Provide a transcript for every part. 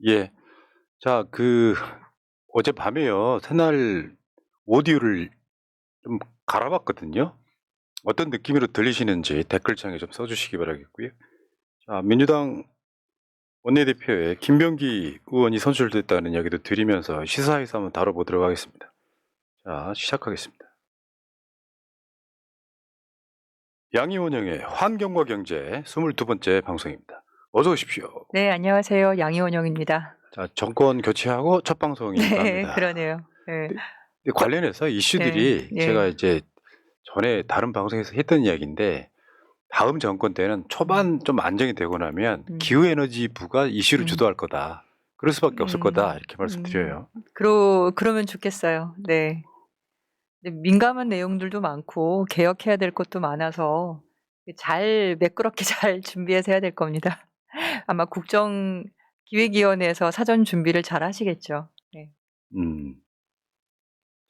예. 자, 어젯밤에요. 새날 오디오를 좀 갈아봤거든요. 어떤 느낌으로 들리시는지 댓글창에 좀 써주시기 바라겠고요. 자, 민주당 원내대표에 김병기 의원이 선출됐다는 이야기도 드리면서 시사회에서 한번 다뤄보도록 하겠습니다. 자, 시작하겠습니다. 양이원영의 환경과 경제 22번째 방송입니다. 어서 오십시오. 네, 안녕하세요. 양이원영입니다. 자, 정권 교체하고 첫 방송이기도 네, 합니다. 그러네요. 네. 근데 관련해서 이슈들이 네, 제가 네. 이제 전에 다른 방송에서 했던 이야기인데, 다음 정권 때는 초반 좀 안정이 되고 나면 기후에너지부가 이슈를 주도할 거다. 그럴 수밖에 없을 거다. 이렇게 말씀드려요. 그러면 좋겠어요. 네. 근데 민감한 내용들도 많고 개혁해야 될 것도 많아서 매끄럽게 잘 준비해서 해야 될 겁니다. 아마 국정기획위원회에서 사전 준비를 잘 하시겠죠. 네.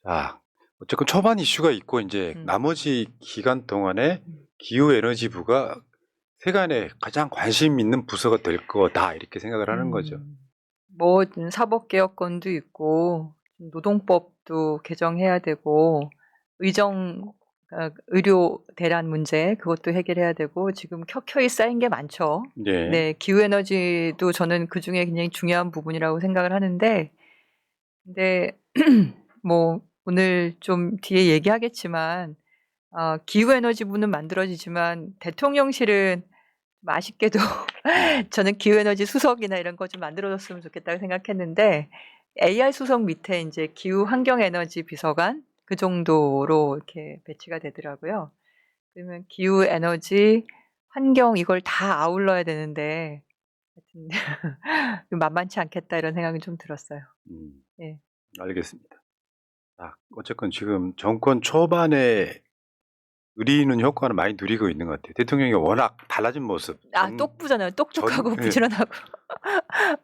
자, 어쨌건 초반 이슈가 있고 이제 나머지 기간 동안에 기후에너지부가 세간에 가장 관심 있는 부서가 될 거다. 이렇게 생각을 하는 거죠. 뭐 사법개혁권도 있고 노동법도 개정해야 되고 의료 대란 문제 그것도 해결해야 되고 지금 켜켜이 쌓인 게 많죠. 네. 네, 기후에너지도 저는 그중에 굉장히 중요한 부분이라고 생각을 하는데, 근데 뭐 오늘 좀 뒤에 얘기하겠지만 기후에너지부는 만들어지지만 대통령실은 좀 아쉽게도 저는 기후에너지 수석이나 이런 거 좀 만들어줬으면 좋겠다고 생각했는데 AI 수석 밑에 이제 기후 환경에너지 비서관 그 정도로 이렇게 배치가 되더라고요. 그러면 기후 에너지 환경 이걸 다 아울러야 되는데 하여튼 만만치 않겠다 이런 생각이 좀 들었어요. 네. 알겠습니다. 자, 어쨌건 지금 정권 초반에 누리는 효과는 많이 누리고 있는 것 같아요. 대통령이 워낙 달라진 모습. 똑부잖아요. 똑똑하고 네. 부지런하고.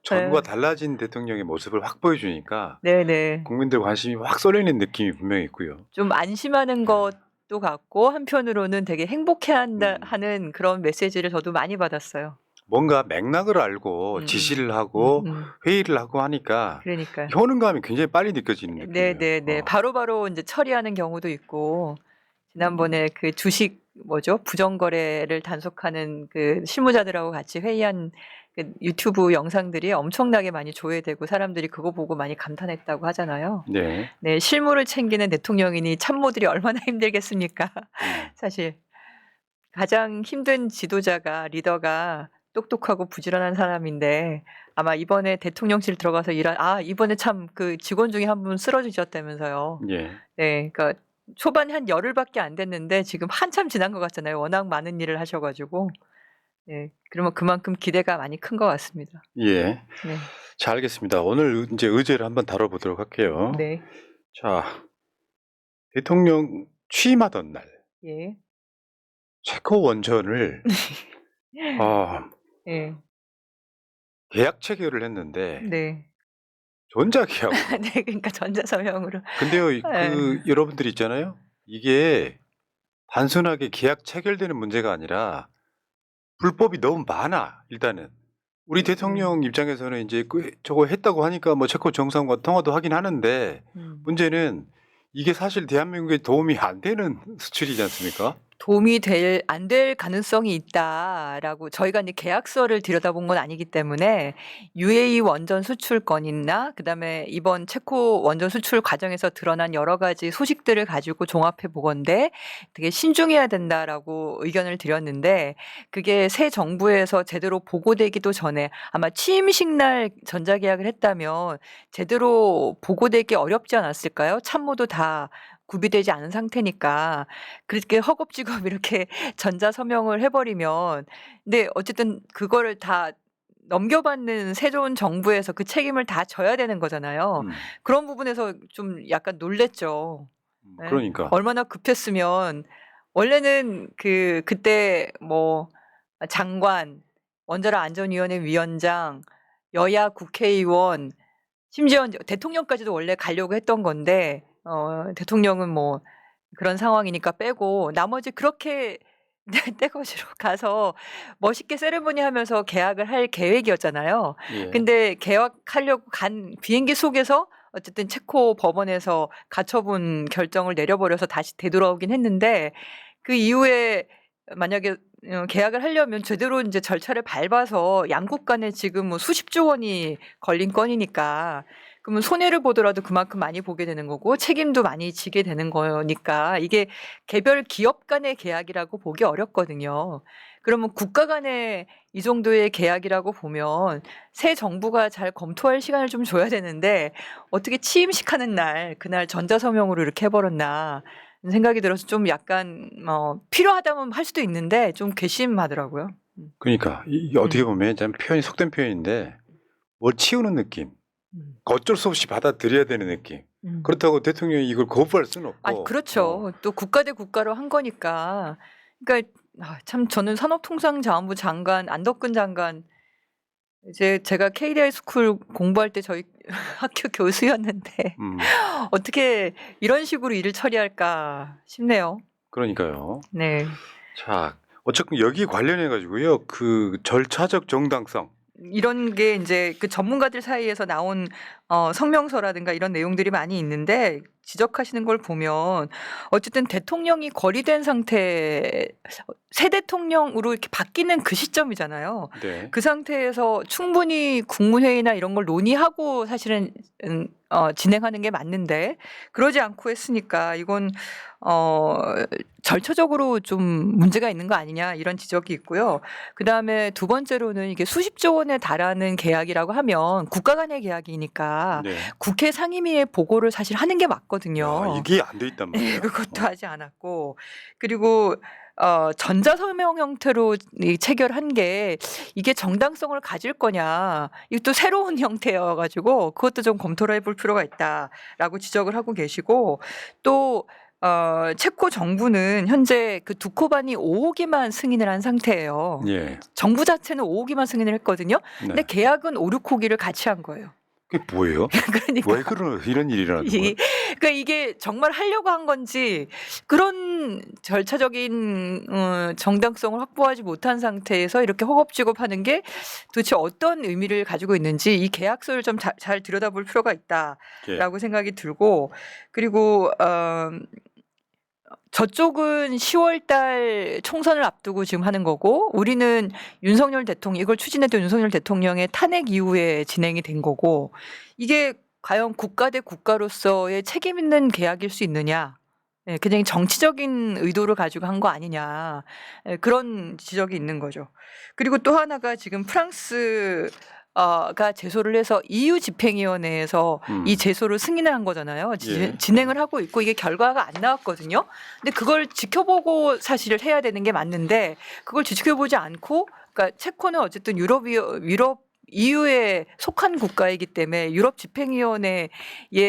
전과 네. 달라진 대통령의 모습을 확 보여주니까 네네. 국민들 관심이 확 쏠리는 느낌이 분명히 있고요. 좀 안심하는 것도 같고 한편으로는 되게 행복해한다 하는 그런 메시지를 저도 많이 받았어요. 뭔가 맥락을 알고 지시를 하고 회의를 하고 하니까 그러니까요. 효능감이 굉장히 빨리 느껴지는 느낌이에요. 네네네. 바로바로 이제 처리하는 경우도 있고 지난번에 그 주식 부정거래를 단속하는 그 실무자들하고 같이 회의한 그 유튜브 영상들이 엄청나게 많이 조회되고 사람들이 그거 보고 많이 감탄했다고 하잖아요. 네. 네, 실무를 챙기는 대통령이니 참모들이 얼마나 힘들겠습니까? 사실 가장 힘든 리더가 똑똑하고 부지런한 사람인데 아마 이번에 대통령실 들어가서 이번에 참 그 직원 중에 한 분 쓰러지셨다면서요. 예. 네, 그러니까 초반에 한 열흘밖에 안 됐는데 지금 한참 지난 것 같잖아요. 워낙 많은 일을 하셔가지고. 네, 그러면 그만큼 기대가 많이 큰 것 같습니다. 예. 네. 자, 알겠습니다. 오늘 이제 의제를 한번 다뤄보도록 할게요. 네. 자, 대통령 취임하던 날 예. 체코 원전을 예. 계약 체결을 했는데 네. 전자계약으로. 네, 그러니까 전자서명으로. 근데요, 예. 여러분들 있잖아요. 이게 단순하게 계약 체결되는 문제가 아니라 불법이 너무 많아. 일단은 우리 대통령 입장에서는 이제 저거 했다고 하니까 뭐 체코 정상과 통화도 하긴 하는데 문제는 이게 사실 대한민국에 도움이 안 되는 수출이지 않습니까? 도움이 안 될 가능성이 있다라고 저희가 이제 계약서를 들여다본 건 아니기 때문에 UAE 원전 수출 건이나 그다음에 이번 체코 원전 수출 과정에서 드러난 여러 가지 소식들을 가지고 종합해 보건대 되게 신중해야 된다라고 의견을 드렸는데 그게 새 정부에서 제대로 보고되기도 전에 아마 취임식 날 전자계약을 했다면 제대로 보고되기 어렵지 않았을까요? 참모도 다 구비되지 않은 상태니까 그렇게 허겁지겁 이렇게 전자서명을 해버리면 근데 어쨌든 그거를 다 넘겨받는 새로운 정부에서 그 책임을 다 져야 되는 거잖아요. 그런 부분에서 좀 약간 놀랬죠. 예. 그러니까. 얼마나 급했으면 원래는 그때 장관, 원자력 안전위원회 위원장, 여야 국회의원 심지어 대통령까지도 원래 가려고 했던 건데 대통령은 그런 상황이니까 빼고 나머지 그렇게 떼거지로 가서 멋있게 세레모니 하면서 개학을 할 계획이었잖아요. 예. 근데 개학하려고 간 비행기 속에서 어쨌든 체코 법원에서 가처분 결정을 내려버려서 다시 되돌아오긴 했는데 그 이후에 만약에 계약을 하려면 제대로 인제 절차를 밟아서 양국 간에 지금 뭐 수십조 원이 걸린 건이니까 그러면 손해를 보더라도 그만큼 많이 보게 되는 거고 책임도 많이 지게 되는 거니까 이게 개별 기업 간의 계약이라고 보기 어렵거든요. 그러면 국가 간의 이 정도의 계약이라고 보면 새 정부가 잘 검토할 시간을 좀 줘야 되는데 어떻게 취임식하는 날 그날 전자서명으로 이렇게 해 버렸나 생각이 들어서 좀 약간 필요하다면 할 수도 있는데 좀 괘씸하더라고요. 그러니까 이게 어떻게 보면 참 표현이 속된 표현인데 뭘 치우는 느낌. 어쩔 수 없이 받아들여야 되는 느낌. 그렇다고 대통령이 이걸 거부할 수는 없고. 아 그렇죠. 또 국가 대 국가로 한 거니까. 그러니까 참 저는 산업통상자원부 장관 안덕근 장관 이제 제가 KDI 스쿨 공부할 때 저희 학교 교수였는데 어떻게 이런 식으로 일을 처리할까 싶네요. 그러니까요. 네. 자, 어쨌든 여기 관련해 가지고요. 그 절차적 정당성. 이런 게 인제 그 전문가들 사이에서 나온 성명서라든가 이런 내용들이 많이 있는데 지적하시는 걸 보면 어쨌든 대통령이 거리된 상태 새 대통령으로 이렇게 바뀌는 그 시점이잖아요. 네. 그 상태에서 충분히 국무회의나 이런 걸 논의하고 사실은 진행하는 게 맞는데 그러지 않고 했으니까 이건 절차적으로 좀 문제가 있는 거 아니냐 이런 지적이 있고요. 그다음에 두 번째로는 이게 수십조 원에 달하는 계약이라고 하면 국가 간의 계약이니까 네. 국회 상임위에 보고를 사실 하는 게 맞거든요. 야, 이게 안 돼 있단 말이에요. 네, 그것도 하지 않았고 그리고 전자서명 형태로 이 체결한 게 이게 정당성을 가질 거냐 이것도 새로운 형태여 가지고 그것도 좀 검토를 해볼 필요가 있다라고 지적을 하고 계시고 또 체코 정부는 현재 그 두코반이 5호기만 승인을 한 상태예요. 예. 정부 자체는 5호기만 승인을 했거든요. 네. 근데 계약은 5, 6호기를 같이 한 거예요. 그게 뭐예요? 그러니까 왜 이런 일이 일어나는 거예요? 그러니까 이게 정말 하려고 한 건지 그런 절차적인 정당성을 확보하지 못한 상태에서 이렇게 허겁지겁하는 게 도대체 어떤 의미를 가지고 있는지 이 계약서를 좀 잘 들여다볼 필요가 있다라고 예. 생각이 들고 그리고 저쪽은 10월달 총선을 앞두고 지금 하는 거고 우리는 윤석열 대통령 이걸 추진했던 윤석열 대통령의 탄핵 이후에 진행이 된 거고 이게 과연 국가 대 국가로서의 책임 있는 계약일 수 있느냐? 예, 굉장히 정치적인 의도를 가지고 한 거 아니냐 그런 지적이 있는 거죠. 그리고 또 하나가 지금 프랑스 가 제소를 해서 EU 집행위원회에서 이 제소를 승인을 한 거잖아요. 예. 진행을 하고 있고 이게 결과가 안 나왔거든요. 근데 그걸 지켜보고 사실 해야 되는 게 맞는데 그걸 지켜보지 않고 그러니까 체코는 어쨌든 유럽 EU에 속한 국가이기 때문에 유럽 집행위원회의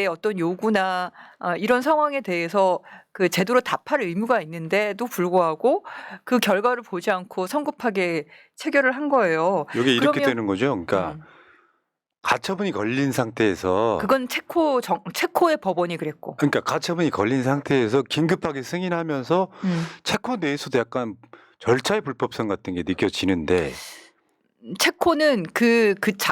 어떤 요구나 이런 상황에 대해서 그 제대로 답할 의무가 있는데도 불구하고 그 결과를 보지 않고 성급하게 체결을 한 거예요. 이게 이렇게 그러면 되는 거죠. 그러니까 가처분이 걸린 상태에서 그건 체코의 법원이 그랬고. 그러니까 가처분이 걸린 상태에서 긴급하게 승인하면서 체코 내에서도 약간 절차의 불법성 같은 게 느껴지는데 체코는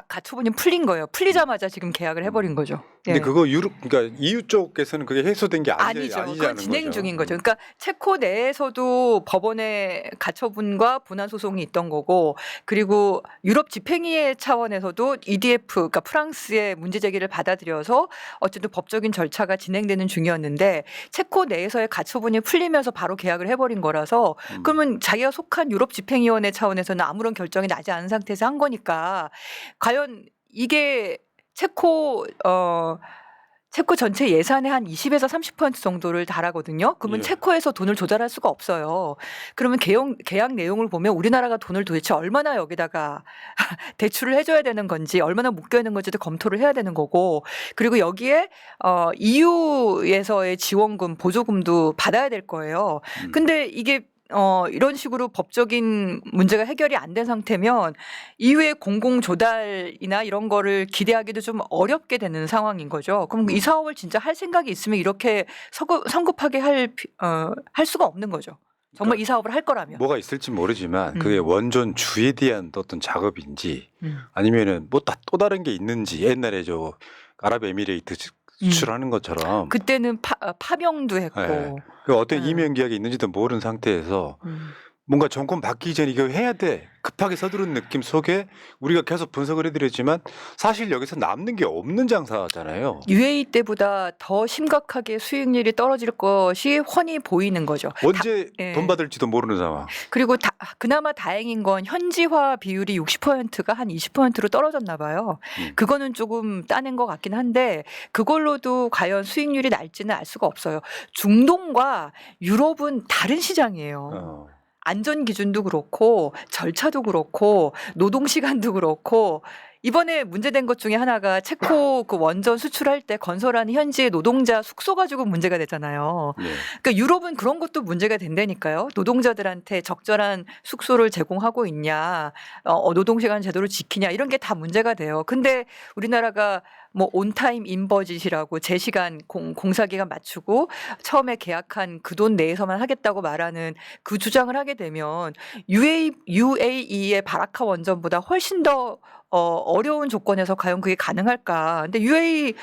가처분이 풀린 거예요. 풀리자마자 지금 계약을 해버린 거죠. 근데 예. 그거 그러니까 EU 쪽에서는 그게 해소된 게 아니죠. 아니지 그건 않은 진행 거죠. 중인 거죠. 그러니까 체코 내에서도 법원에 가처분과 분한 소송이 있던 거고 그리고 유럽 집행위의 차원에서도 EDF 그러니까 프랑스의 문제 제기를 받아들여서 어쨌든 법적인 절차가 진행되는 중이었는데 체코 내에서의 가처분이 풀리면서 바로 계약을 해버린 거라서 그러면 자기가 속한 유럽 집행위원회 차원에서는 아무런 결정이 나지 않은 상태에서 한 거니까 과연 이게 체코 전체 예산의 한 20에서 30% 정도를 달하거든요. 그러면 예. 체코에서 돈을 조달할 수가 없어요. 그러면 계약 내용을 보면 우리나라가 돈을 도대체 얼마나 여기다가 대출을 해줘야 되는 건지 얼마나 묶여야 되는 건지도 검토를 해야 되는 거고 그리고 여기에 EU에서의 지원금 보조금도 받아야 될 거예요. 근데 이게 이런 식으로 법적인 문제가 해결이 안 된 상태면 이후에 공공 조달이나 이런 거를 기대하기도 좀 어렵게 되는 상황인 거죠. 그럼 이 사업을 진짜 할 생각이 있으면 이렇게 성급하게 할 수가 없는 거죠. 정말 이 사업을 할 거라면. 뭐가 있을지 모르지만 그게 원전주에 대한 어떤 작업인지 아니면은 뭐 또 다른 게 있는지 옛날에 저 아랍에미레이트 수출하는 것처럼 그때는 파병도 했고. 네. 그 어떤 네. 이면 계약이 있는지도 모르는 상태에서 뭔가 정권 바뀌기 전에 이거 해야 돼 급하게 서두른 느낌 속에 우리가 계속 분석을 해드렸지만 사실 여기서 남는 게 없는 장사잖아요. UAE 때보다 더 심각하게 수익률이 떨어질 것이 훤히 보이는 거죠. 언제 예. 돈 받을지도 모르는 상황. 그리고 그나마 다행인 건 현지화 비율이 60%가 한 20%로 떨어졌나 봐요. 그거는 조금 따낸 것 같긴 한데 그걸로도 과연 수익률이 날지는 알 수가 없어요. 중동과 유럽은 다른 시장이에요. 안전 기준도 그렇고 절차도 그렇고 노동 시간도 그렇고 이번에 문제된 것 중에 하나가 체코 그 원전 수출할 때 건설하는 현지의 노동자 숙소 가지고 문제가 됐잖아요. 네. 그러니까 유럽은 그런 것도 문제가 된다니까요. 노동자들한테 적절한 숙소를 제공하고 있냐, 노동시간 제도를 지키냐 이런 게 다 문제가 돼요. 근데 우리나라가 뭐 온타임 인버짓이라고 제 시간 공사 기간 맞추고 처음에 계약한 그 돈 내에서만 하겠다고 말하는 그 주장을 하게 되면 UAE의 바라카 원전보다 훨씬 더 어려운 조건에서 과연 그게 가능할까? 근데 UAE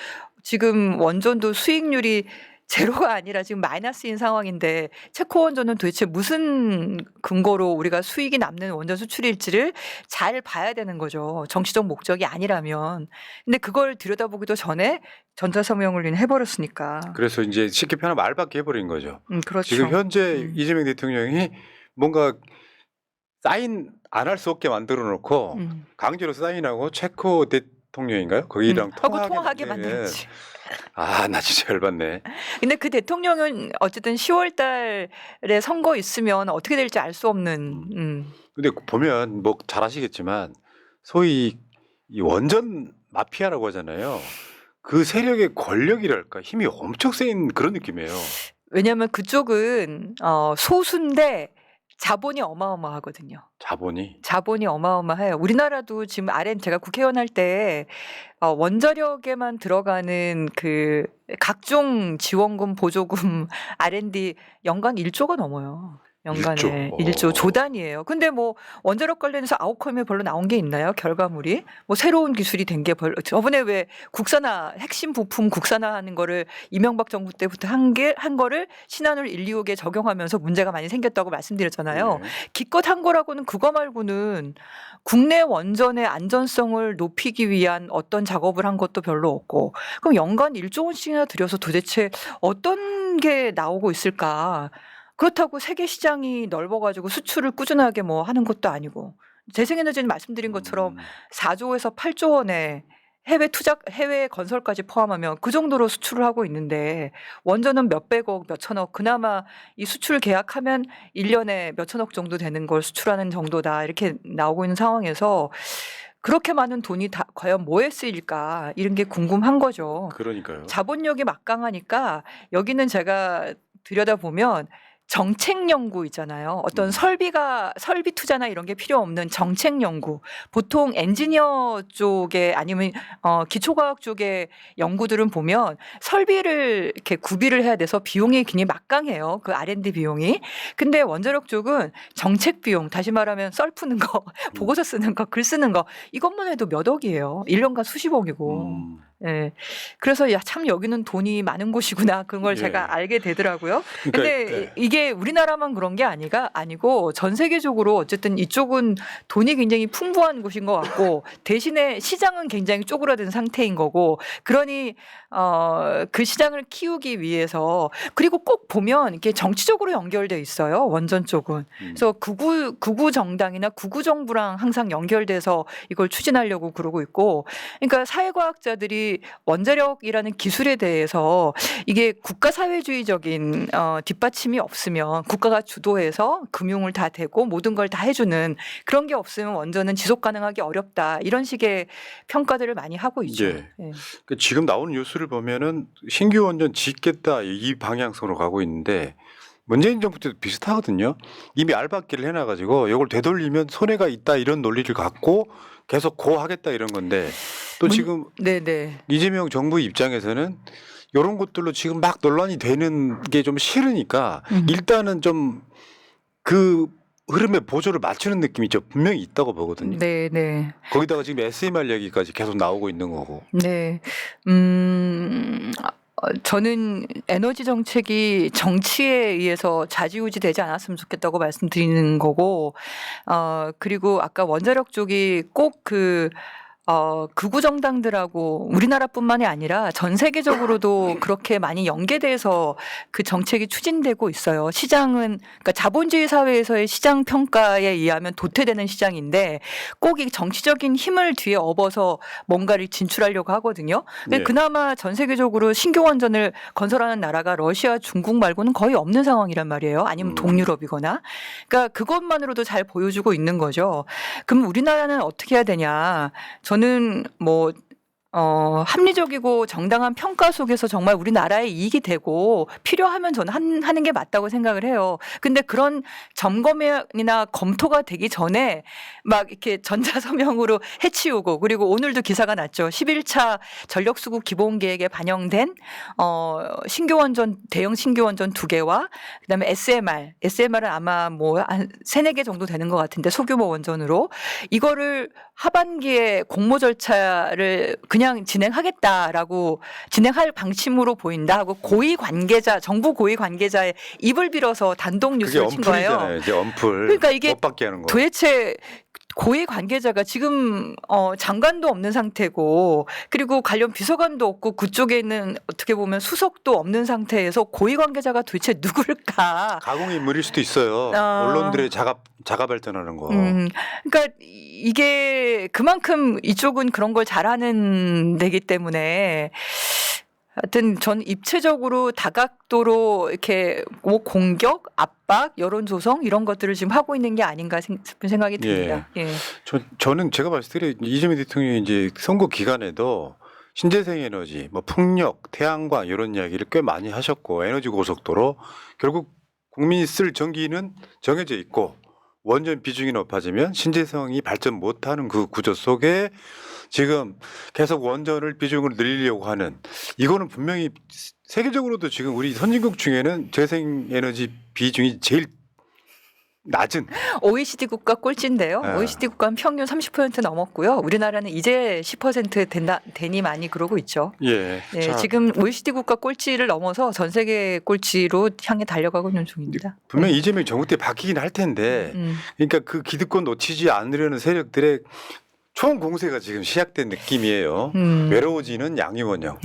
지금 원전도 수익률이 제로가 아니라 지금 마이너스인 상황인데 체코 원전은 도대체 무슨 근거로 우리가 수익이 남는 원전 수출일지를 잘 봐야 되는 거죠. 정치적 목적이 아니라면. 근데 그걸 들여다보기도 전에 전자서명을 해버렸으니까. 그래서 이제 쉽게 표현하면 알박기 해버린 거죠. 그렇죠. 지금 현재 이재명 대통령이 뭔가 사인 안 할 수 없게 만들어 놓고 강제로 사인하고 체코 대통령인가요? 거기랑 통하게 만들었지. 나 진짜 열받네. 근데 그 대통령은 어쨌든 10월 달에 선거 있으면 어떻게 될지 알 수 없는. 근데 보면 뭐 잘 아시겠지만 소위 이 원전 마피아라고 하잖아요. 그 세력의 권력이랄까 힘이 엄청 센 그런 느낌이에요. 왜냐하면 그쪽은 소수인데 자본이 어마어마하거든요. 자본이 어마어마해요. 우리나라도 지금 제가 국회의원 할 때 원자력에만 들어가는 그 각종 지원금, 보조금, R&D 연간 1조가 넘어요. 연간에 1조 조단위예요. 근데 뭐 원자력 관련해서 아웃컴이 별로 나온 게 있나요? 결과물이 뭐 새로운 기술이 된 게 별로. 저번에 왜 국산화 핵심 부품 국산화하는 거를 이명박 정부 때부터 한 거를 신한울 1, 2호기에 적용하면서 문제가 많이 생겼다고 말씀드렸잖아요. 네. 기껏 한 거라고는 그거 말고는 국내 원전의 안전성을 높이기 위한 어떤 작업을 한 것도 별로 없고 그럼 연간 1조 원씩이나 들여서 도대체 어떤 게 나오고 있을까? 그렇다고 세계 시장이 넓어가지고 수출을 꾸준하게 뭐 하는 것도 아니고 재생에너지는 말씀드린 것처럼 4조에서 8조 원의 해외 건설까지 포함하면 그 정도로 수출을 하고 있는데 원전은 몇백억, 몇천억 그나마 이 수출 계약하면 1년에 몇천억 정도 되는 걸 수출하는 정도다 이렇게 나오고 있는 상황에서 그렇게 많은 돈이 다 과연 뭐에 쓰일까 이런 게 궁금한 거죠. 그러니까요. 자본력이 막강하니까 여기는 제가 들여다보면 정책 연구 있잖아요. 어떤 설비 투자나 이런 게 필요 없는 정책 연구. 보통 엔지니어 쪽에 아니면 기초과학 쪽의 연구들은 보면 설비를 이렇게 구비를 해야 돼서 비용이 굉장히 막강해요. 그 R&D 비용이. 근데 원자력 쪽은 정책 비용, 다시 말하면 썰 푸는 거, 보고서 쓰는 거, 글 쓰는 거 이것만 해도 몇 억이에요. 1년간 수십억이고. 예. 그래서 참 여기는 돈이 많은 곳이구나. 그걸 제가 알게 되더라고요. 근데 이게 우리나라만 그런 게 아니고 전 세계적으로 어쨌든 이쪽은 돈이 굉장히 풍부한 곳인 것 같고 대신에 시장은 굉장히 쪼그라든 상태인 거고 그러니 그 시장을 키우기 위해서 그리고 꼭 보면 이게 정치적으로 연결돼 있어요. 원전 쪽은. 그래서 극우 정당이나 극우 정부랑 항상 연결돼서 이걸 추진하려고 그러고 있고 그러니까 사회과학자들이 원자력이라는 기술에 대해서 이게 국가 사회주의적인 뒷받침이 없으면 국가가 주도해서 금융을 다 대고 모든 걸 다 해주는 그런 게 없으면 원전은 지속 가능하기 어렵다 이런 식의 평가들을 많이 하고 있죠. 지금 나오는 뉴스를 보면은 신규 원전 짓겠다 이 방향성으로 가고 있는데 문재인 정부 때도 비슷하거든요. 이미 알박기를 해놔가지고 이걸 되돌리면 손해가 있다 이런 논리를 갖고 계속 고하겠다 이런 건데 또 지금 이재명 정부 입장에서는 이런 것들로 지금 막 논란이 되는 게 좀 싫으니까 일단은 좀 그 흐름에 보조를 맞추는 느낌이 저 분명히 있다고 보거든요. 네, 네. 거기다가 지금 SMR 얘기까지 계속 나오고 있는 거고. 네. 저는 에너지 정책이 정치에 의해서 좌지우지 되지 않았으면 좋겠다고 말씀드리는 거고, 그리고 아까 원자력 쪽이 꼭 극우 정당들하고 우리나라뿐만이 아니라 전 세계적으로도 그렇게 많이 연계돼서 그 정책이 추진되고 있어요. 시장은, 그러니까 자본주의 사회에서의 시장 평가에 의하면 도태되는 시장인데 꼭 이 정치적인 힘을 뒤에 업어서 뭔가를 진출하려고 하거든요. 근데 네. 그나마 전 세계적으로 신규 원전을 건설하는 나라가 러시아, 중국 말고는 거의 없는 상황이란 말이에요. 아니면 동유럽이거나. 그러니까 그것만으로도 잘 보여주고 있는 거죠. 그럼 우리나라는 어떻게 해야 되냐? 저는 뭐 합리적이고 정당한 평가 속에서 정말 우리나라의 이익이 되고 필요하면 저는 하는 게 맞다고 생각을 해요. 근데 그런 점검이나 검토가 되기 전에 막 이렇게 전자서명으로 해치우고, 그리고 오늘도 기사가 났죠. 11차 전력수급 기본계획에 반영된 신규 원전, 대형 신규 원전 2개와 그다음에 SMR은 아마 뭐 한 3-4개 정도 되는 것 같은데 소규모 원전으로 이거를 하반기에 공모 절차를 그냥 진행하겠다라고 진행할 방침으로 보인다 하고 고위 관계자, 정부 고위 관계자의 입을 빌어서 단독 그게 뉴스를 친 거예요. 언플이잖아요. 이제 언플. 그러니까 이게 못 받게 하는 거. 도대체 고위 관계자가 지금 장관도 없는 상태고, 그리고 관련 비서관도 없고, 그쪽에 있는 어떻게 보면 수석도 없는 상태에서 고위 관계자가 도대체 누굴까? 가공 인물일 수도 있어요. 언론들의 자가 발전하는 거. 그러니까 이게 그만큼 이쪽은 그런 걸 잘하는 데기 때문에 하여튼 전 입체적으로 다각도로 이렇게 뭐 공격, 압박, 여론 조성 이런 것들을 지금 하고 있는 게 아닌가 싶은 생각이 듭니다. 예. 저는 제가 봤을 때 이재명 대통령이 이제 선거 기간에도 신재생 에너지, 뭐 풍력, 태양광 이런 이야기를 꽤 많이 하셨고, 에너지 고속도로 결국 국민이 쓸 전기는 정해져 있고 원전 비중이 높아지면 신재생이 발전 못하는 그 구조 속에 지금 계속 원전을 비중을 늘리려고 하는, 이거는 분명히 세계적으로도 지금 우리 선진국 중에는 재생에너지 비중이 제일 낮은 OECD 국가 꼴찌인데요. 네. OECD 국가는 평균 30% 넘었고요. 우리나라는 이제 10% 되니 많이 그러고 있죠. 예. 네, 자, 지금 OECD 국가 꼴찌를 넘어서 전 세계 꼴찌로 향해 달려가고 있는 중입니다. 분명히 이재명 정부 때 바뀌긴 할 텐데, 그러니까 그 기득권 놓치지 않으려는 세력들의 총 공세가 지금 시작된 느낌이에요. 외로워지는 양이원형.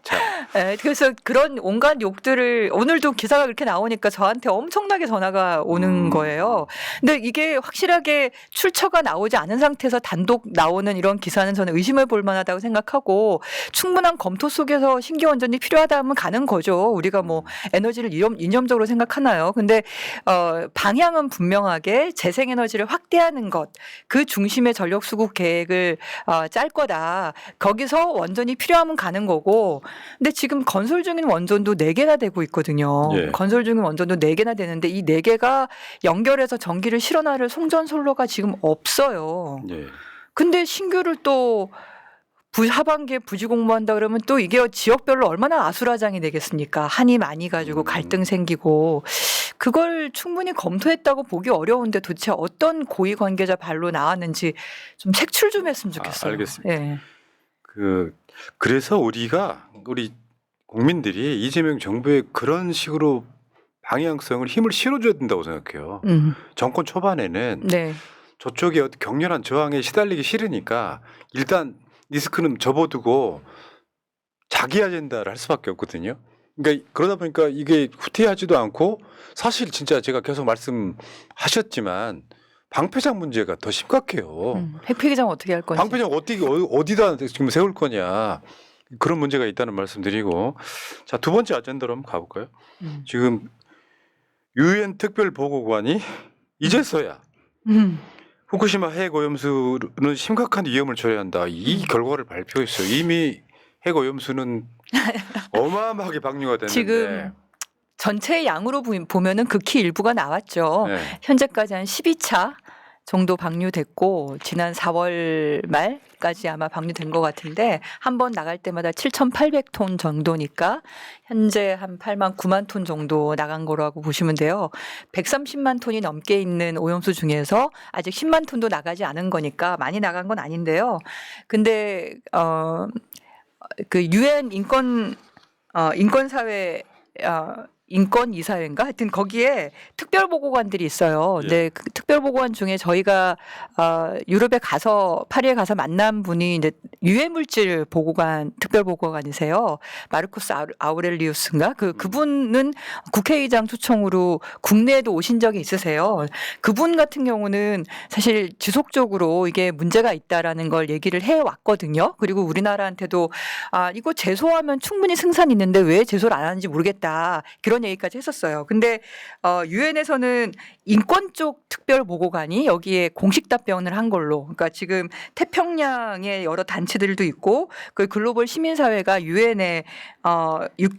자, 네, 그래서 그런 온갖 욕들을 오늘도 기사가 그렇게 나오니까 저한테 엄청나게 전화가 오는 거예요. 근데 이게 확실하게 출처가 나오지 않은 상태에서 단독 나오는 이런 기사는 저는 의심을 볼 만하다고 생각하고, 충분한 검토 속에서 신규 원전이 필요하다 하면 가는 거죠. 우리가 뭐 에너지를 이념적으로 생각하나요? 근데 방향은 분명하게 재생에너지를 확대하는 것, 그 중심의 전력 수급 계획을 짤 거다. 거기서 원전이 필요하면 가는 거고. 근데 지금 건설 중인 원전도 4개나 되고 있거든요. 예. 건설 중인 원전도 4개나 되는데 이 4개가 연결해서 전기를 실어나를 송전솔로가 지금 없어요. 예. 근데 신규를 또 하반기에 부지 공모한다 그러면 또 이게 지역별로 얼마나 아수라장이 되겠습니까? 한이 많이 가지고 갈등 생기고, 그걸 충분히 검토했다고 보기 어려운데 도대체 어떤 고위 관계자 발로 나왔는지 좀 색출 좀 했으면 좋겠어요. 알겠습니다. 예. 그래서 우리 국민들이 이재명 정부의 그런 식으로 방향성을 힘을 실어줘야 된다고 생각해요. 정권 초반에는 네. 저쪽에 어떤 격렬한 저항에 시달리기 싫으니까 일단 리스크는 접어두고 자기 아젠다를 할 수밖에 없거든요. 그러니까 그러다 보니까 이게 후퇴하지도 않고, 사실 진짜 제가 계속 말씀하셨지만 방패장 문제가 더 심각해요. 핵폐기장 어떻게 할 건지. 방패장 어디다 지금 세울 거냐, 그런 문제가 있다는 말씀드리고, 자, 두 번째 아젠다로 한번 가볼까요? 지금 유엔 특별보고관이 이제서야 후쿠시마 핵오염수는 심각한 위험을 초래한다, 이 결과를 발표했어요. 이미 핵오염수는 어마어마하게 방류가 됐는데 지금 전체 양으로 보면은 극히 일부가 나왔죠. 네. 현재까지 한 12차 정도 방류됐고 지난 4월 말까지 아마 방류된 것 같은데 한 번 나갈 때마다 7,800톤 정도니까 현재 한 8만 9만 톤 정도 나간 거라고 보시면 돼요. 130만 톤이 넘게 있는 오염수 중에서 아직 10만 톤도 나가지 않은 거니까 많이 나간 건 아닌데요. 근데 그 유엔 인권사회 인권이사회인가 하여튼 거기에 특별보고관들이 있어요. 예. 네, 그 특별보고관 중에 저희가 유럽에 가서 파리에 가서 만난 분이 이제 유해물질 보고관 특별보고관이세요. 마르쿠스 아우렐리우스인가 그분은 국회의장 초청으로 국내에도 오신 적이 있으세요. 그분 같은 경우는 사실 지속적으로 이게 문제가 있다라는 걸 얘기를 해 왔거든요. 그리고 우리나라한테도 이거 제소하면 충분히 승산이 있는데 왜 제소를 안 하는지 모르겠다. 그런 얘기까지 했었어요. 근데 유엔에서는 인권 쪽 특별보고관이 여기에 공식 답변을 한 걸로. 그러니까 지금 태평양의 여러 단체들도 있고 그 글로벌 시민사회가 유엔에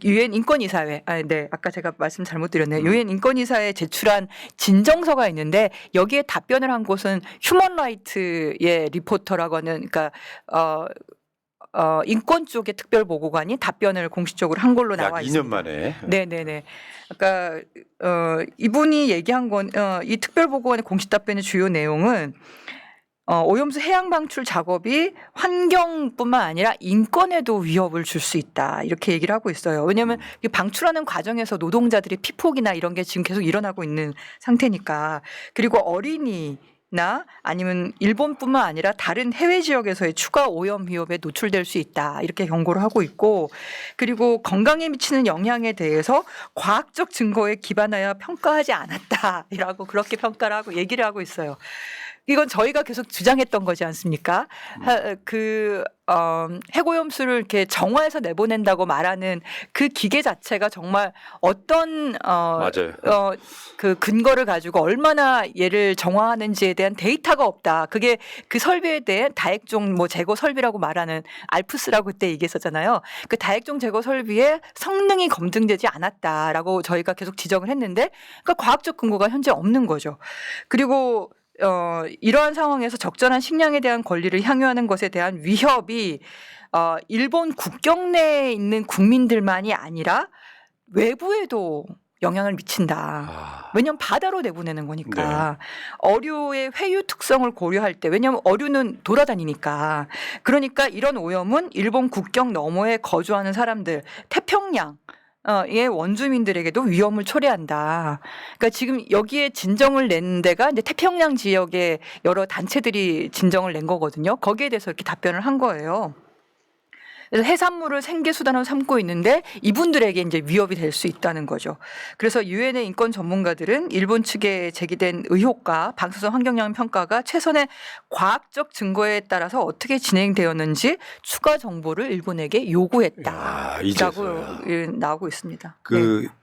유엔 인권이사회 네 아까 제가 말씀 잘못 드렸네요. 유엔 인권이사회에 제출한 진정서가 있는데 여기에 답변을 한 곳은 휴먼라이트의 리포터라고 하는 그러니까 인권 쪽의 특별보고관이 답변을 공식적으로 한 걸로 약 나와 2년 있습니다. 만에. 네네네. 그러니까 이분이 얘기한 건 이 특별보고관의 공식 답변의 주요 내용은 오염수 해양 방출 작업이 환경뿐만 아니라 인권에도 위협을 줄 수 있다 이렇게 얘기를 하고 있어요. 왜냐하면 이 방출하는 과정에서 노동자들의 피폭이나 이런 게 지금 계속 일어나고 있는 상태니까. 그리고 어린이나 아니면 일본뿐만 아니라 다른 해외 지역에서의 추가 오염 위협에 노출될 수 있다 이렇게 경고를 하고 있고 그리고 건강에 미치는 영향에 대해서 과학적 증거에 기반하여 평가하지 않았다라고 그렇게 평가를 하고 얘기를 하고 있어요. 이건 저희가 계속 주장했던 거지 않습니까? 핵오염수를 이렇게 정화해서 내보낸다고 말하는 그 기계 자체가 정말 어떤 맞아요. 그 근거를 가지고 얼마나 얘를 정화하는지에 대한 데이터가 없다. 그게 그 설비에 대한 다액종 제거 설비라고 말하는 알프스라고 그때 얘기했었잖아요. 그 다액종 제거 설비의 성능이 검증되지 않았다라고 저희가 계속 지적을 했는데 그러니까 과학적 근거가 현재 없는 거죠. 그리고 이러한 상황에서 적절한 식량에 대한 권리를 향유하는 것에 대한 위협이 일본 국경 내에 있는 국민들만이 아니라 외부에도 영향을 미친다. 왜냐하면 바다로 내보내는 거니까. 어류의 회유 특성을 고려할 때 왜냐하면 어류는 돌아다니니까. 그러니까 이런 오염은 일본 국경 너머에 거주하는 사람들 태평양 의 원주민들에게도 위험을 초래한다. 그러니까 지금 여기에 진정을 낸 데가 이제 태평양 지역의 여러 단체들이 진정을 낸 거거든요. 거기에 대해서 이렇게 답변을 한 거예요. 그래서 해산물을 생계 수단으로 삼고 있는데 이분들에게 이제 위협이 될 수 있다는 거죠. 그래서 유엔의 인권 전문가들은 일본 측에 제기된 의혹과 방사선 환경영향 평가가 최선의 과학적 증거에 따라서 어떻게 진행되었는지 추가 정보를 일본에게 요구했다라고 나오고 있습니다.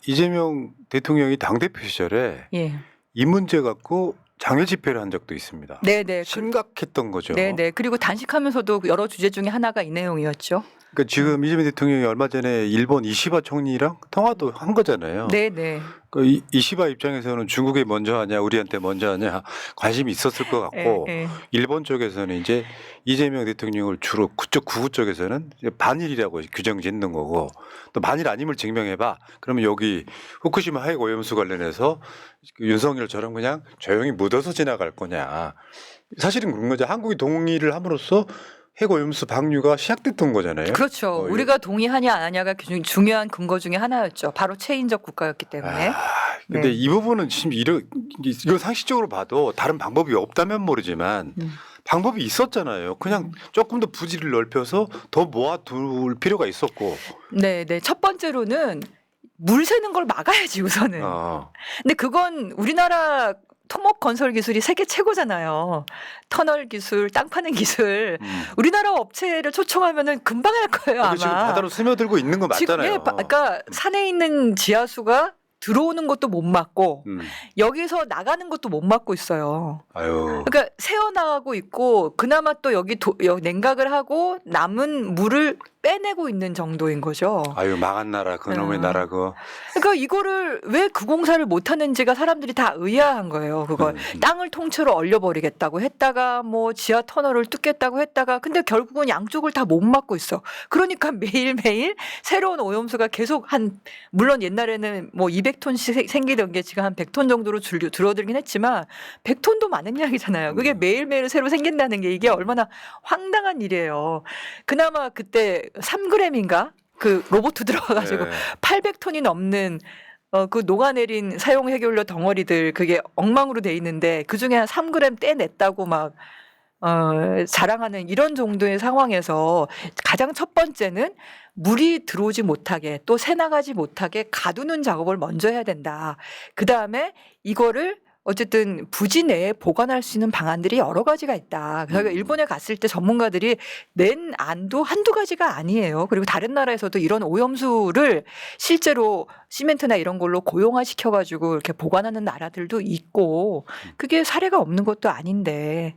이재명 대통령이 당대표 시절에 예. 이 문제 갖고 장외 집회를 한 적도 있습니다. 네네. 심각했던 거죠. 네네. 그리고 단식하면서도 여러 주제 중에 하나가 이 내용이었죠. 그러니까 지금 이재명 대통령이 얼마 전에 일본 이시바 총리랑 통화도 한 거잖아요. 네네. 그 이시바 입장에서는 중국이 먼저 하냐 우리한테 먼저 하냐 관심이 있었을 것 같고 일본 쪽에서는 이제 이재명 대통령을 주로 그쪽 구구 쪽에서는 반일이라고 규정 짓는 거고 또 반일 아님을 증명해봐. 그러면 여기 후쿠시마 핵 오염수 관련해서 윤석열처럼 그냥 조용히 묻어서 지나갈 거냐. 사실은 그런 거죠. 한국이 동의를 함으로써 핵오염수 방류가 시작됐던 거잖아요. 그렇죠. 우리가 동의하냐 안 하냐가 중요한 근거 중에 하나였죠. 바로 체인적 국가였기 때문에. 근데 이 부분은 지금 이거 상식적으로 봐도 다른 방법이 없다면 모르지만 방법이 있었잖아요. 그냥 조금 더 부지를 넓혀서 더 모아둘 필요가 있었고. 네네. 첫 번째로는 물 새는 걸 막아야지 우선은. 근데 그건 우리나라 토목 건설 기술이 세계 최고잖아요. 터널 기술, 땅 파는 기술. 우리나라 업체를 초청하면은 금방 할 거예요, 아마. 지금 바다로 스며들고 있는 거 맞잖아요. 지금, 그러니까 산에 있는 지하수가 들어오는 것도 못 막고 여기서 나가는 것도 못 막고 있어요. 그러니까 새어 나가고 있고 그나마 또 여기 냉각을 하고 남은 물을 빼내고 있는 정도인 거죠. 아유 망한 나라 그놈의 나라 그거. 그러니까 이거를 왜 그 공사를 못 하는지가 사람들이 다 의아한 거예요. 그걸 땅을 통째로 얼려버리겠다고 했다가 뭐 지하 터널을 뚫겠다고 했다가 근데 결국은 양쪽을 다 못 막고 있어. 그러니까 매일매일 새로운 오염수가 계속 물론 옛날에는 뭐 200톤씩 생기던 게 지금 한 100톤 정도로 줄어들긴 했지만 100톤도 많은 이야기잖아요. 그게 매일매일 새로 생긴다는 게 이게 얼마나 황당한 일이에요. 그나마 그때 3g인가? 그 로봇 들어가가지고 네. 800톤이 넘는 그 녹아내린 사용 해결료 덩어리들 그게 엉망으로 돼 있는데 그 중에 한 3g 떼냈다고 막 자랑하는 이런 정도의 상황에서 가장 첫 번째는 물이 들어오지 못하게 또 새나가지 못하게 가두는 작업을 먼저 해야 된다. 그 다음에 이거를 어쨌든 부지 내에 보관할 수 있는 방안들이 여러 가지가 있다. 저희가 일본에 갔을 때 전문가들이 낸 안도 한두 가지가 아니에요. 그리고 다른 나라에서도 이런 오염수를 실제로 시멘트나 이런 걸로 고용화시켜가지고 이렇게 보관하는 나라들도 있고 그게 사례가 없는 것도 아닌데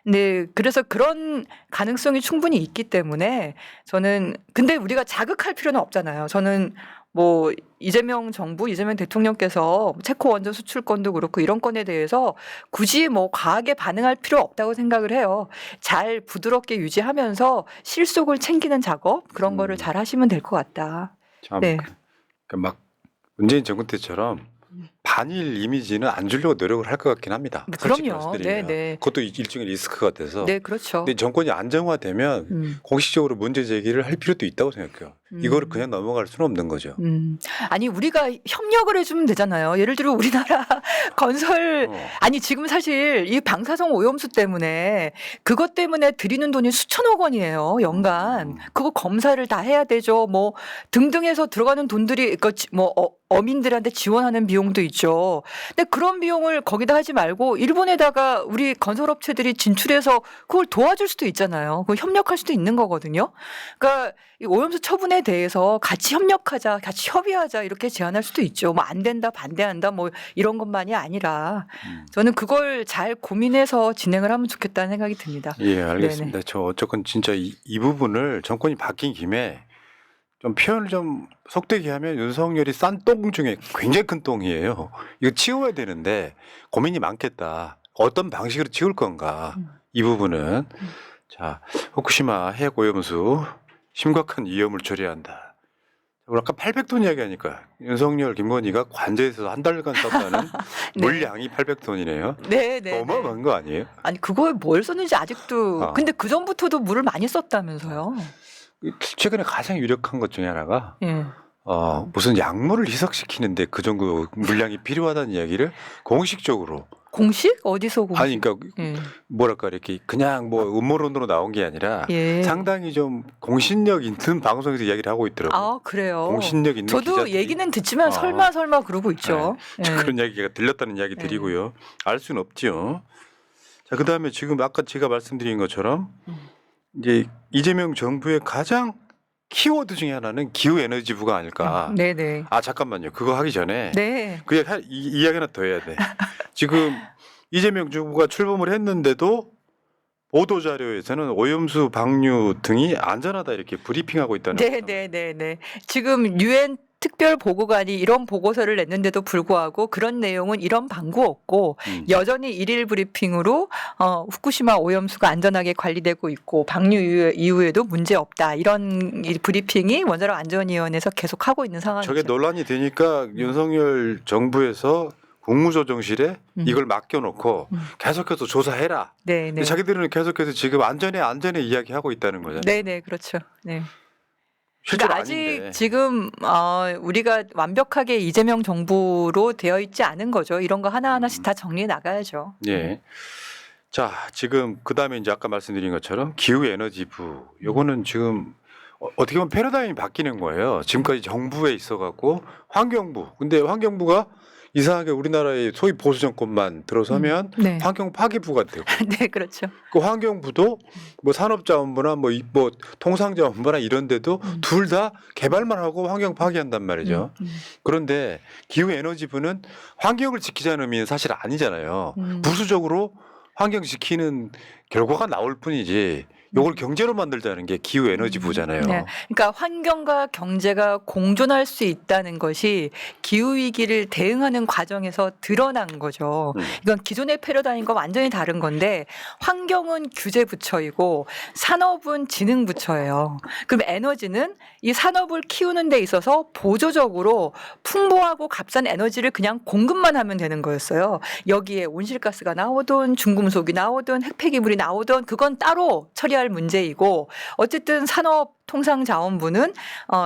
네, 그래서 그런 가능성이 충분히 있기 때문에 저는 근데 우리가 자극할 필요는 없잖아요. 저는 뭐 이재명 정부, 이재명 대통령께서 체코 원전 수출권도 그렇고 이런 건에 대해서 굳이 뭐 과하게 반응할 필요 없다고 생각을 해요. 잘 부드럽게 유지하면서 실속을 챙기는 작업 그런 거를 잘 하시면 될 것 같다. 참, 네. 막 문재인 정권 때처럼 반일 이미지는 안 주려고 노력을 할 것 같긴 합니다. 솔직히 그럼요. 말씀드리면. 네, 네. 그것도 일종의 리스크 같아서. 네, 그렇죠. 근데 정권이 안정화되면 공식적으로 문제 제기를 할 필요도 있다고 생각해요. 이거를 그냥 넘어갈 수는 없는 거죠. 아니 우리가 협력을 해주면 되잖아요. 예를 들어 우리나라 건설 아니 지금 사실 이 방사성 오염수 때문에 그것 때문에 들이는 돈이 수천억 원이에요 연간. 그거 검사를 다 해야 되죠. 뭐 등등해서 들어가는 돈들이 뭐 어민들한테 지원하는 비용도 있죠. 근데 그런 비용을 거기다 하지 말고 일본에다가 우리 건설업체들이 진출해서 그걸 도와줄 수도 있잖아요. 그걸 협력할 수도 있는 거거든요. 그러니까 이 오염수 처분에 대해서 같이 협력하자, 같이 협의하자 이렇게 제안할 수도 있죠. 뭐 안 된다, 반대한다, 뭐 이런 것만이 아니라 저는 그걸 잘 고민해서 진행을 하면 좋겠다는 생각이 듭니다. 예, 알겠습니다. 저 어쨌건 진짜 이 부분을 정권이 바뀐 김에 좀 표현을 좀 속되게 하면 윤석열이 싼 똥 중에 굉장히 큰 똥이에요. 이거 치워야 되는데 고민이 많겠다. 어떤 방식으로 치울 건가 이 부분은. 자, 후쿠시마 핵 오염수 심각한 위험을 초래한다. 우리 아까 800톤 이야기하니까 윤석열, 김건희가 관저에서 한 달간 썼다는 네. 물량이 800톤이네요. 네, 네. 어마어마한 거 아니에요? 아니 그거에 뭘 썼는지 아직도 근데 그 전부터도 물을 많이 썼다면서요. 최근에 가장 유력한 것 중에 하나가 예. 무슨 약물을 희석시키는데 그 정도 물량이 필요하다는 이야기를 공식적으로 공식 어디서 공식? 아니 그러니까 뭐랄까 이렇게 그냥 뭐 음모론으로 나온 게 아니라 예. 상당히 좀 공신력 있는 방송에서 이야기를 하고 있더라고요. 아 그래요. 공신력 있는 저도 기자들이. 얘기는 듣지만 설마 그러고 있죠. 저 예. 그런 이야기가 들렸다는 이야기 드리고요. 알 수는 없죠. 자, 그다음에 지금 아까 제가 말씀드린 것처럼 이제 이재명 정부의 가장 키워드 중에 하나는 기후 에너지부가 아닐까. 네네. 아 잠깐만요. 그거 하기 전에 네. 그 이야기 하나 더 해야 돼. 지금 이재명 정부가 출범을 했는데도 보도 자료에서는 오염수 방류 등이 안전하다 이렇게 브리핑하고 있다는 거죠. 네네네네. 지금 유엔 특별 보고관이 이런 보고서를 냈는데도 불구하고 그런 내용은 이런 방구 없고 여전히 일일 브리핑으로 후쿠시마 오염수가 안전하게 관리되고 있고 방류 이후에도 문제 없다 이런 브리핑이 원자력 안전위원회에서 계속 하고 있는 상황이죠. 저게 논란이 되니까 윤석열 정부에서 국무조정실에 이걸 맡겨놓고 계속해서 조사해라. 네네. 근데 자기들은 계속해서 지금 안전에 이야기하고 있다는 거잖아요. 네네 그렇죠. 네. 실제로 그러니까 아직 아닌데. 지금 우리가 완벽하게 이재명 정부로 되어 있지 않은 거죠. 이런 거 하나하나씩 다 정리해 나가야죠. 예. 자, 지금 그다음에 이제 아까 말씀드린 것처럼 기후 에너지부 요거는 지금 어떻게 보면 패러다임이 바뀌는 거예요. 지금까지 정부에 있어 갖고 환경부. 근데 환경부가 이상하게 우리나라의 소위 보수 정권만 들어서면 네. 환경 파기부가 되고 네, 그렇죠. 그 환경부도 뭐 산업자원부나 뭐 통상자원부나 이런 데도 둘 다 개발만 하고 환경 파괴한단 말이죠. 그런데 기후에너지부는 환경을 지키자는 의미는 사실 아니잖아요. 부수적으로 환경 지키는 결과가 나올 뿐이지 요걸 경제로 만들자는 게 기후에너지부잖아요. 네. 그러니까 환경과 경제가 공존할 수 있다는 것이 기후 위기를 대응하는 과정에서 드러난 거죠. 이건 기존의 패러다임과 완전히 다른 건데 환경은 규제 부처이고 산업은 지능 부처예요. 그럼 에너지는 이 산업을 키우는 데 있어서 보조적으로 풍부하고 값싼 에너지를 그냥 공급만 하면 되는 거였어요. 여기에 온실가스가 나오든 중금속이 나오든 핵폐기물이 나오든 그건 따로 처리할 문제이고 어쨌든 산업통상자원부는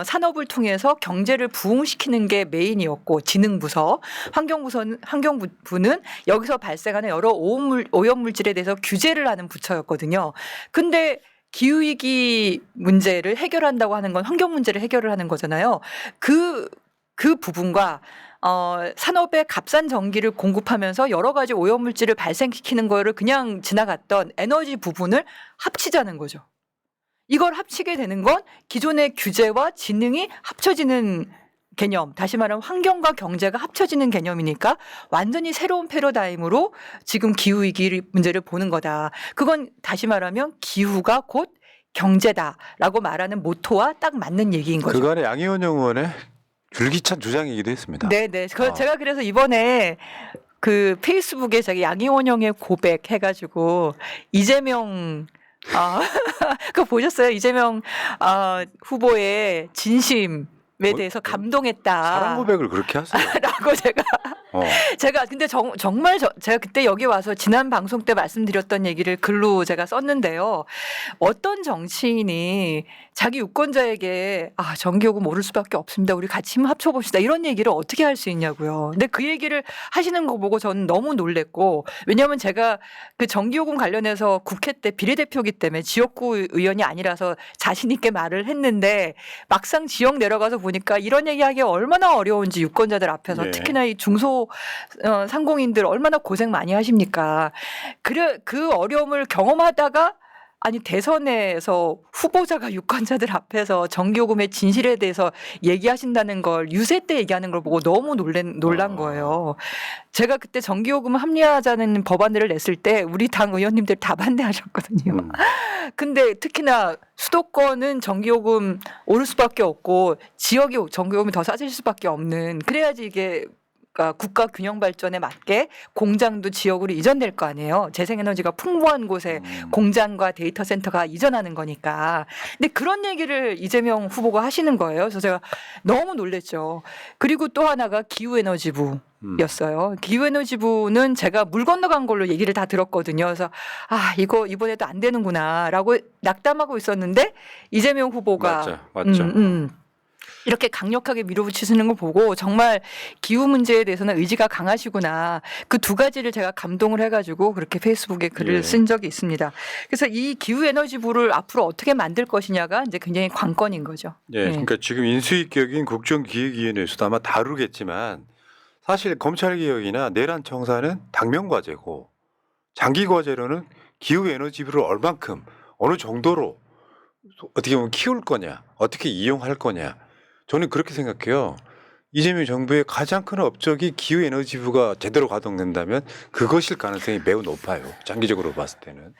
산업을 통해서 경제를 부흥시키는 게 메인이었고 지능부서, 환경부는 여기서 발생하는 여러 오염물질에 대해서 규제를 하는 부처였거든요. 근데 기후위기 문제를 해결한다고 하는 건 환경 문제를 해결을 하는 거잖아요. 그 부분과 산업에 값싼 전기를 공급하면서 여러 가지 오염물질을 발생시키는 거를 그냥 지나갔던 에너지 부분을 합치자는 거죠. 이걸 합치게 되는 건 기존의 규제와 지능이 합쳐지는 개념, 다시 말하면 환경과 경제가 합쳐지는 개념이니까 완전히 새로운 패러다임으로 지금 기후위기 문제를 보는 거다. 그건 다시 말하면 기후가 곧 경제다라고 말하는 모토와 딱 맞는 얘기인 거죠. 그간의 양희원 의원의 줄기찬 주장이기도 했습니다. 네네. 제가 그래서 이번에 그 페이스북에 자기 양희원형의 고백 해가지고 이재명 그거 보셨어요? 이재명 후보의 진심에 대해서 감동했다. 사랑 고백을 그렇게 하세요. 라고 제가 근데 정말 제가 그때 여기 와서 지난 방송 때 말씀드렸던 얘기를 글로 제가 썼는데요. 어떤 정치인이 자기 유권자에게 전기요금 오를 수밖에 없습니다. 우리 같이 힘 합쳐봅시다. 이런 얘기를 어떻게 할 수 있냐고요. 근데 그 얘기를 하시는 거 보고 저는 너무 놀랬고 왜냐하면 제가 그 전기요금 관련해서 국회 때 비례대표기 때문에 지역구 의원이 아니라서 자신 있게 말을 했는데 막상 지역 내려가서 보니까 이런 얘기하기가 얼마나 어려운지 유권자들 앞에서 네. 특히나 이 중소 상공인들 얼마나 고생 많이 하십니까. 그 어려움을 경험하다가 대선에서 후보자가 유권자들 앞에서 전기요금의 진실에 대해서 얘기하신다는 걸 유세 때 얘기하는 걸 보고 너무 놀란 거예요. 제가 그때 전기요금 합리화하자는 법안들을 냈을 때 우리 당 의원님들 다 반대하셨거든요. 근데 특히나 수도권은 전기요금 오를 수밖에 없고 지역이 전기요금이 더 싸질 수밖에 없는 그래야지 이게 국가 균형 발전에 맞게 공장도 지역으로 이전될 거 아니에요. 재생에너지가 풍부한 곳에 공장과 데이터 센터가 이전하는 거니까. 근데 그런 얘기를 이재명 후보가 하시는 거예요. 그래서 제가 너무 놀랬죠. 그리고 또 하나가 기후에너지부였어요. 기후에너지부는 제가 물 건너간 걸로 얘기를 다 들었거든요. 그래서 이거 이번에도 안 되는구나라고 낙담하고 있었는데 이재명 후보가 맞죠. 이렇게 강력하게 밀어붙이시는 걸 보고 정말 기후 문제에 대해서는 의지가 강하시구나. 그 두 가지를 제가 감동을 해가지고 그렇게 페이스북에 글을 쓴 적이 있습니다. 그래서 이 기후에너지부를 앞으로 어떻게 만들 것이냐가 이제 굉장히 관건인 거죠. 그러니까 지금 인수위격인 국정기획위원회에서도 아마 다루겠지만 사실 검찰개혁이나 내란 청사는 당면과제고 장기과제로는 기후에너지부를 얼만큼 어느 정도로 어떻게 보면 키울 거냐, 어떻게 이용할 거냐. 저는 그렇게 생각해요. 이재명 정부의 가장 큰 업적이 기후에너지부가 제대로 가동된다면 그것일 가능성이 매우 높아요. 장기적으로 봤을 때는.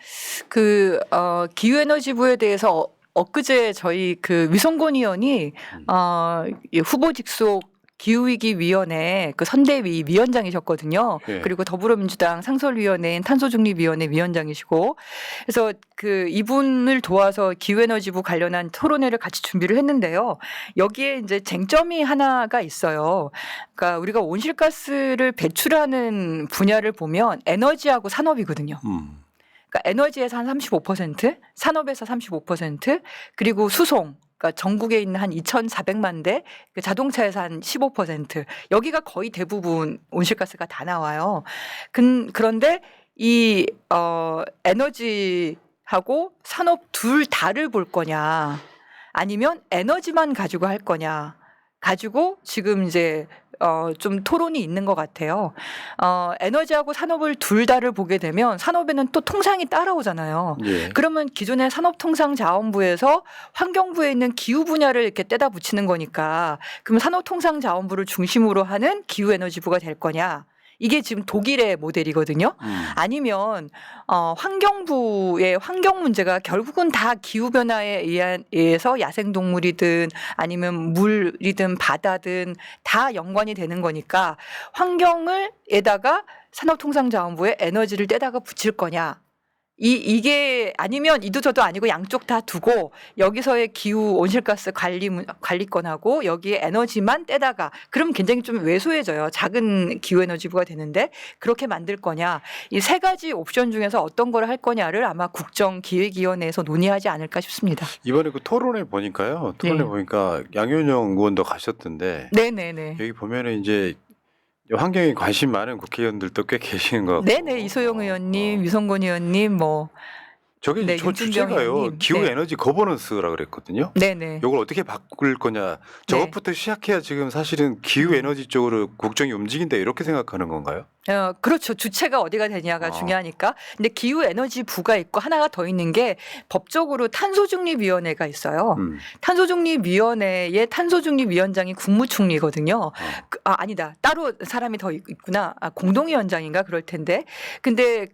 기후에너지부에 대해서 엊그제 저희 그 위성곤 의원이 후보 직속 기후위기위원회 그 선대위 위원장이셨거든요. 그리고 더불어민주당 상설위원회인 탄소중립위원회 위원장이시고 그래서 이분을 도와서 기후에너지부 관련한 토론회를 같이 준비를 했는데요. 여기에 이제 쟁점이 하나가 있어요. 그러니까 우리가 온실가스를 배출하는 분야를 보면 에너지하고 산업이거든요. 그러니까 에너지에서 한 35%, 산업에서 35%, 그리고 수송. 그러니까 전국에 있는 한 2,400만 대 자동차에서 한 15% 여기가 거의 대부분 온실가스가 다 나와요. 그런데 이 에너지하고 산업 둘 다를 볼 거냐 아니면 에너지만 가지고 할 거냐 가지고 지금 이제 좀 토론이 있는 것 같아요. 에너지하고 산업을 둘 다를 보게 되면 산업에는 또 통상이 따라오잖아요. 그러면 기존의 산업통상자원부에서 환경부에 있는 기후 분야를 이렇게 떼다 붙이는 거니까 그럼 산업통상자원부를 중심으로 하는 기후에너지부가 될 거냐. 이게 지금 독일의 모델이거든요. 아니면 환경부의 환경 문제가 결국은 다 기후 변화에 의해서 야생 동물이든 아니면 물이든 바다든 다 연관이 되는 거니까 환경을 에다가 산업통상자원부에 에너지를 떼다가 붙일 거냐. 이게 아니면 이도 저도 아니고 양쪽 다 두고 여기서의 기후 온실가스 관리권하고 여기에 에너지만 떼다가 그럼 굉장히 좀 왜소해져요. 작은 기후에너지부가 되는데 그렇게 만들 거냐. 이 세 가지 옵션 중에서 어떤 걸 할 거냐를 아마 국정기획위원회에서 논의하지 않을까 싶습니다. 이번에 그 토론회 보니까요. 토론회 네. 보니까 양현영 의원도 가셨던데 네네네. 여기 보면은 이제 환경에 관심 많은 국회의원들도 꽤 계시는 것 같고. 네네. 이소영 의원님, 유성곤 의원님 뭐 저게 네, 저 윤준경 주제가요. 의원님. 기후 네. 에너지 거버넌스라 그랬거든요. 네네. 이걸 어떻게 바꿀 거냐. 저것부터 시작해야 지금 사실은 기후 에너지 쪽으로 국정이 움직인다 이렇게 생각하는 건가요? 그렇죠. 주체가 어디가 되냐가 아. 중요하니까. 근데 기후에너지부가 있고 하나가 더 있는 게 법적으로 탄소중립위원회가 있어요. 탄소중립위원회의 탄소중립위원장이 국무총리거든요. 아니다. 따로 사람이 더 있구나. 공동위원장인가 그럴 텐데. 근데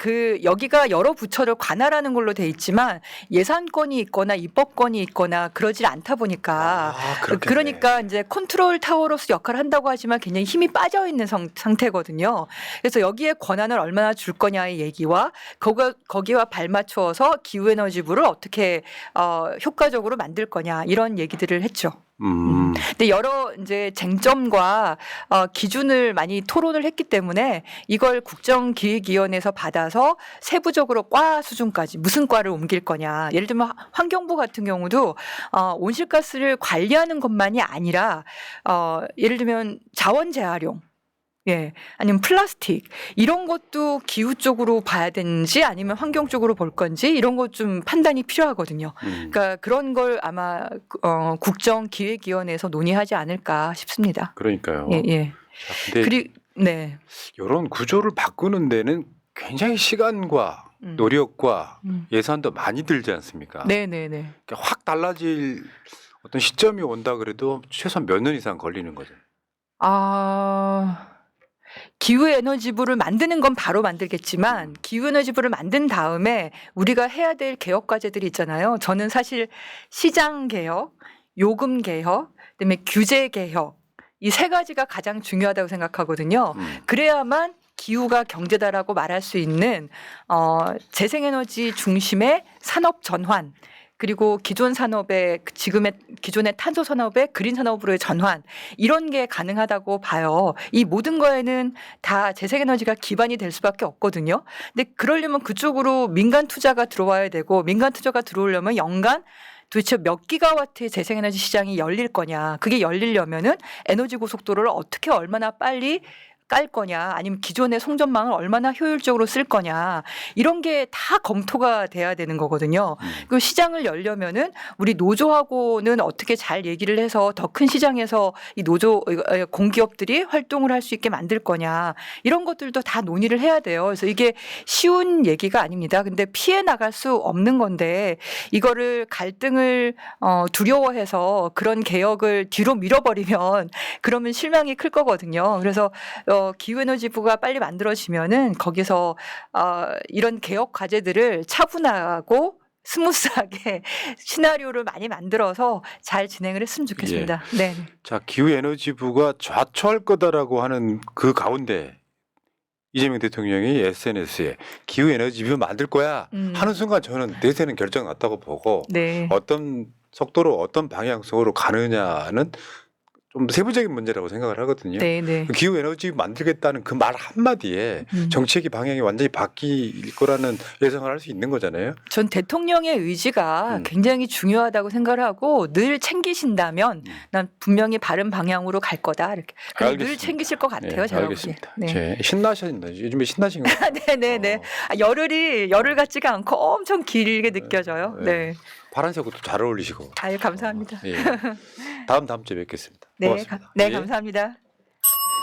여기가 여러 부처를 관할하는 걸로 돼 있지만 예산권이 있거나 입법권이 있거나 그러질 않다 보니까 그렇겠네. 그러니까 이제 컨트롤 타워로서 역할을 한다고 하지만 굉장히 힘이 빠져 있는 상태거든요. 그래서 여기에 권한을 얼마나 줄 거냐의 얘기와 거기와 발맞추어서 기후에너지부를 어떻게 효과적으로 만들 거냐 이런 얘기들을 했죠. 근데 여러 이제 쟁점과 기준을 많이 토론을 했기 때문에 이걸 국정기획위원회에서 받아서 세부적으로 과 수준까지 무슨 과를 옮길 거냐. 예를 들면 환경부 같은 경우도 온실가스를 관리하는 것만이 아니라 예를 들면 자원 재활용. 예, 아니면 플라스틱 이런 것도 기후 쪽으로 봐야 되는지 아니면 환경 쪽으로 볼 건지 이런 것 좀 판단이 필요하거든요. 그러니까 그런 걸 아마 국정기획위원회에서 논의하지 않을까 싶습니다. 그러니까요. 예, 예. 근데 네. 이런 구조를 바꾸는 데는 굉장히 시간과 노력과 예산도 많이 들지 않습니까? 네, 네, 네. 그러니까 확 달라질 어떤 시점이 온다 그래도 최소한 몇 년 이상 걸리는 거죠. 기후에너지부를 만드는 건 바로 만들겠지만 기후에너지부를 만든 다음에 우리가 해야 될 개혁 과제들이 있잖아요. 저는 사실 시장 개혁, 요금 개혁, 그다음에 규제 개혁 이 세 가지가 가장 중요하다고 생각하거든요. 그래야만 기후가 경제다라고 말할 수 있는 재생에너지 중심의 산업 전환 그리고 기존 산업의 기존의 탄소 산업의 그린 산업으로의 전환 이런 게 가능하다고 봐요. 이 모든 거에는 다 재생에너지가 기반이 될 수밖에 없거든요. 근데 그러려면 그쪽으로 민간 투자가 들어와야 되고 민간 투자가 들어오려면 연간 도대체 몇 기가와트의 재생에너지 시장이 열릴 거냐. 그게 열리려면은 에너지 고속도로를 어떻게 얼마나 빨리 깔 거냐 아니면 기존의 송전망을 얼마나 효율적으로 쓸 거냐 이런 게 다 검토가 돼야 되는 거거든요. 그 시장을 열려면은 우리 노조하고는 어떻게 잘 얘기를 해서 더 큰 시장에서 이 노조 공기업들이 활동을 할 수 있게 만들 거냐 이런 것들도 다 논의를 해야 돼요. 그래서 이게 쉬운 얘기가 아닙니다. 근데 피해 나갈 수 없는 건데 이거를 갈등을 두려워해서 그런 개혁을 뒤로 밀어버리면 그러면 실망이 클 거거든요. 그래서 기후에너지부가 빨리 만들어지면은 거기서 이런 개혁 과제들을 차분하고 스무스하게 시나리오를 많이 만들어서 잘 진행을 했으면 좋겠습니다. 네. 자, 기후에너지부가 좌초할 거다라고 하는 그 가운데 이재명 대통령이 SNS에 기후에너지부 만들 거야 하는 순간 저는 대세는 결정 났다고 보고 네. 어떤 속도로 어떤 방향성으로 가느냐는 좀 세부적인 문제라고 생각을 하거든요. 네, 네. 기후에너지 만들겠다는 그 말 한마디에 정책의 방향이 완전히 바뀔 거라는 예상을 할 수 있는 거잖아요. 전 대통령의 의지가 굉장히 중요하다고 생각을 하고 늘 챙기신다면 난 분명히 바른 방향으로 갈 거다. 이렇게. 근데 늘 챙기실 것 같아요. 제가 알겠습니다. 네. 신나셨나요? 요즘에 신나신 거 같아요. 네네네. 열흘 같지가 않고 엄청 길게 느껴져요. 네. 파란색으로 잘 어울리시고. 아유, 감사합니다. 다음 주에 뵙겠습니다. 네, 고맙습니다. 네, 감사합니다.